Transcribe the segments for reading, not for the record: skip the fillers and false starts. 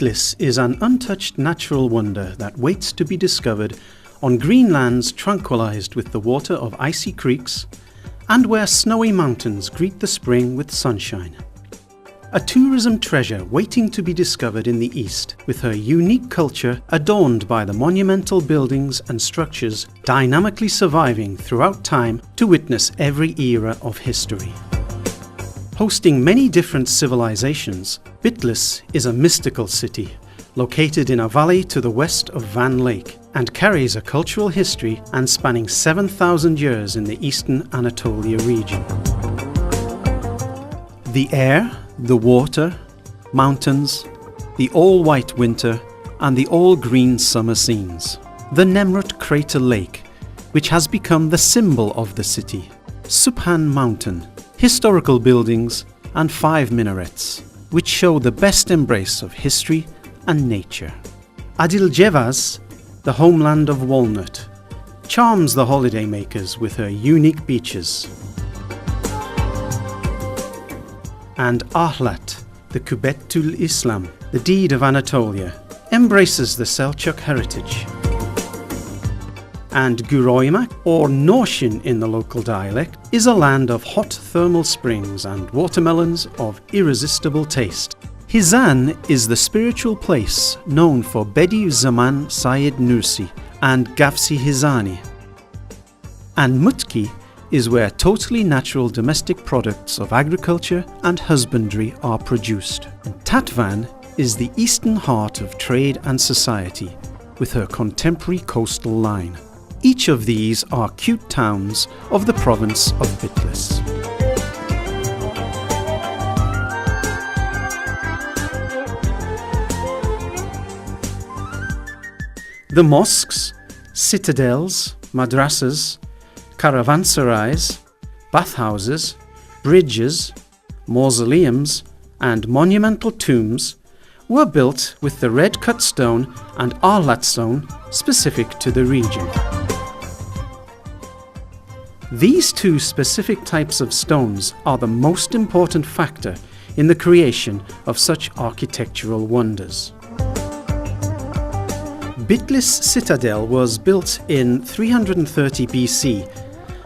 Bitlis is an untouched natural wonder that waits to be discovered on green lands tranquilized with the water of icy creeks and where snowy mountains greet the spring with sunshine. A tourism treasure waiting to be discovered in the east, with her unique culture adorned by the monumental buildings and structures dynamically surviving throughout time to witness every era of history. Hosting many different civilizations, Bitlis is a mystical city located in a valley to the west of Van Lake and carries a cultural history and spanning 7,000 years in the eastern Anatolia region. The air, the water, mountains, the all-white winter and the all-green summer scenes. The Nemrut Crater Lake, which has become the symbol of the city. Subhan Mountain, historical buildings and 5 minarets, which show the best embrace of history and nature. Adilgevaz, the homeland of walnut, charms the holidaymakers with her unique beaches. And Ahlat, the Kubbetul Islam, the deed of Anatolia, embraces the Selçuk heritage. And Guroymak, or Norshin in the local dialect, is a land of hot thermal springs and watermelons of irresistible taste. Hizan is the spiritual place known for Bediüzzaman Said Nursi and Gafsi Hizani. And Mutki is where totally natural domestic products of agriculture and husbandry are produced. And Tatvan is the eastern heart of trade and society, with her contemporary coastal line. Each of these are cute towns of the province of Bitlis. The mosques, citadels, madrasas, caravanserais, bathhouses, bridges, mausoleums and monumental tombs were built with the red cut stone and Ahlat stone specific to the region. These two specific types of stones are the most important factor in the creation of such architectural wonders. Bitlis citadel was built in 330 BC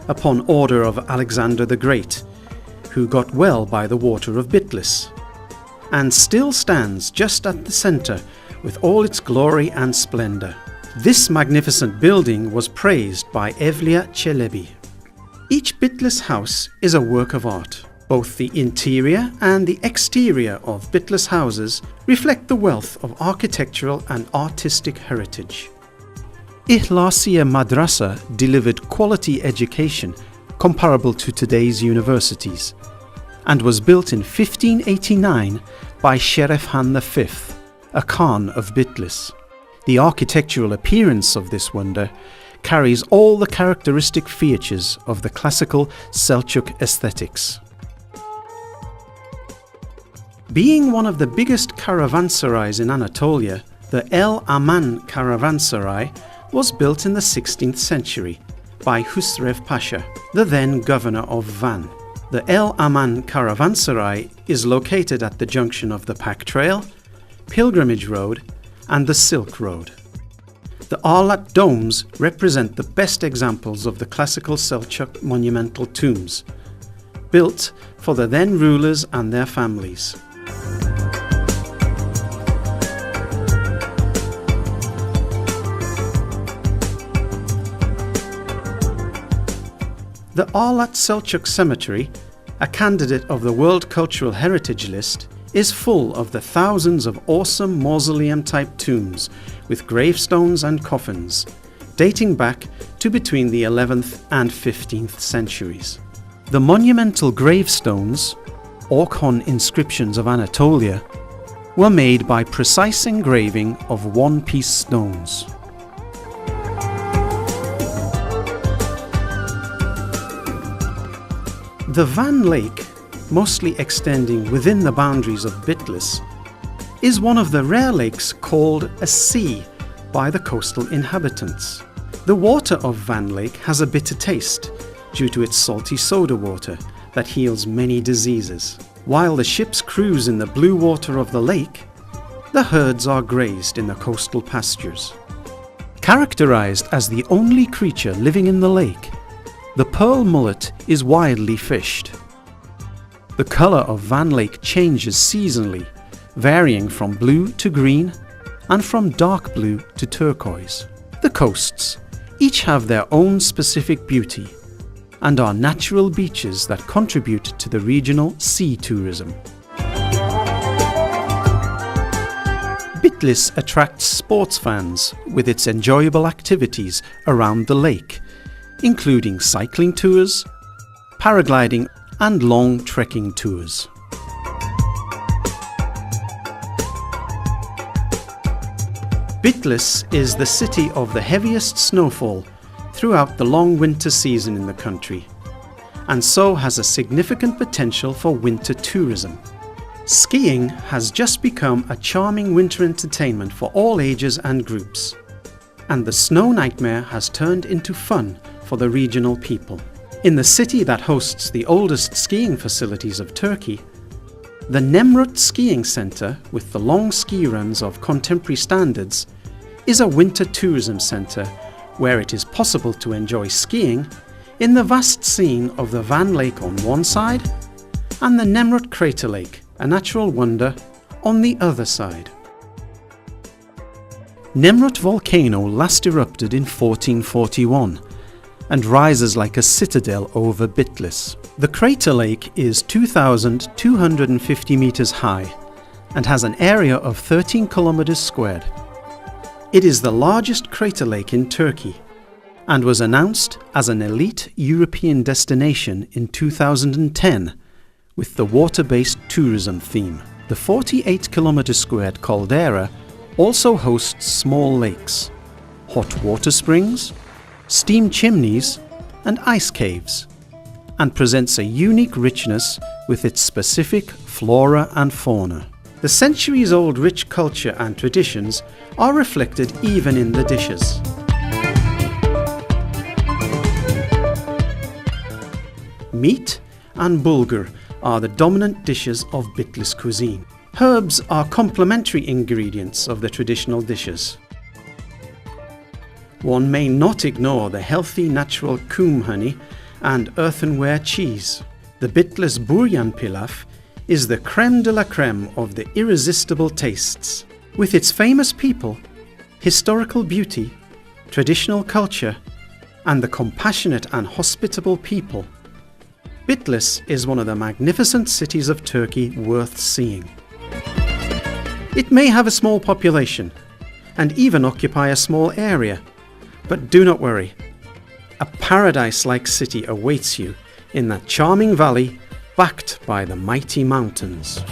upon order of Alexander the Great, who got well by the water of Bitlis, and still stands just at the centre with all its glory and splendour. This magnificent building was praised by Evliya Çelebi. Each Bitlis house is a work of art. Both the interior and the exterior of Bitlis houses reflect the wealth of architectural and artistic heritage. Ihlasiya Madrasa delivered quality education comparable to today's universities and was built in 1589 by Sheref Han V, a Khan of Bitlis. The architectural appearance of this wonder carries all the characteristic features of the classical Selçuk aesthetics. Being one of the biggest caravanserais in Anatolia, the El Aman caravanserai was built in the 16th century by Husrev Pasha, the then governor of Van. The El Aman caravanserai is located at the junction of the Pack Trail, Pilgrimage Road and the Silk Road. The Ahlat domes represent the best examples of the classical Selçuk monumental tombs, built for the then rulers and their families. The Ahlat Selçuk Cemetery, a candidate of the World Cultural Heritage List, is full of the thousands of awesome mausoleum-type tombs with gravestones and coffins, dating back to between the 11th and 15th centuries. The monumental gravestones, Orkhon inscriptions of Anatolia, were made by precise engraving of one-piece stones. The Van Lake, mostly extending within the boundaries of Bitlis, is one of the rare lakes called a sea by the coastal inhabitants. The water of Van Lake has a bitter taste due to its salty soda water that heals many diseases. While the ships cruise in the blue water of the lake, the herds are grazed in the coastal pastures. Characterized as the only creature living in the lake, the pearl mullet is widely fished. The color of Van Lake changes seasonally, varying from blue to green and from dark blue to turquoise. The coasts each have their own specific beauty and are natural beaches that contribute to the regional sea tourism. Bitlis attracts sports fans with its enjoyable activities around the lake, including cycling tours, paragliding and long trekking tours. Bitlis is the city of the heaviest snowfall throughout the long winter season in the country, and so has a significant potential for winter tourism. Skiing has just become a charming winter entertainment for all ages and groups, and the snow nightmare has turned into fun for the regional people. In the city that hosts the oldest skiing facilities of Turkey, the Nemrut Skiing Center, with the long ski runs of contemporary standards, is a winter tourism center where it is possible to enjoy skiing in the vast scene of the Van Lake on one side and the Nemrut Crater Lake, a natural wonder, on the other side. Nemrut volcano last erupted in 1441 and rises like a citadel over Bitlis. The crater lake is 2,250 meters high and has an area of 13 kilometers squared. It is the largest crater lake in Turkey and was announced as an elite European destination in 2010 with the water-based tourism theme. The 48 kilometer squared caldera also hosts small lakes, hot water springs, steam chimneys and ice caves, and presents a unique richness with its specific flora and fauna. The centuries-old rich culture and traditions are reflected even in the dishes. Meat and bulgur are the dominant dishes of Bitlis cuisine. Herbs are complementary ingredients of the traditional dishes. One may not ignore the healthy natural coombe honey and earthenware cheese. The Bitlis buryan pilaf is the crème de la crème of the irresistible tastes. With its famous people, historical beauty, traditional culture, and the compassionate and hospitable people, Bitlis is one of the magnificent cities of Turkey worth seeing. It may have a small population and even occupy a small area, but do not worry. A paradise-like city awaits you in that charming valley backed by the mighty mountains.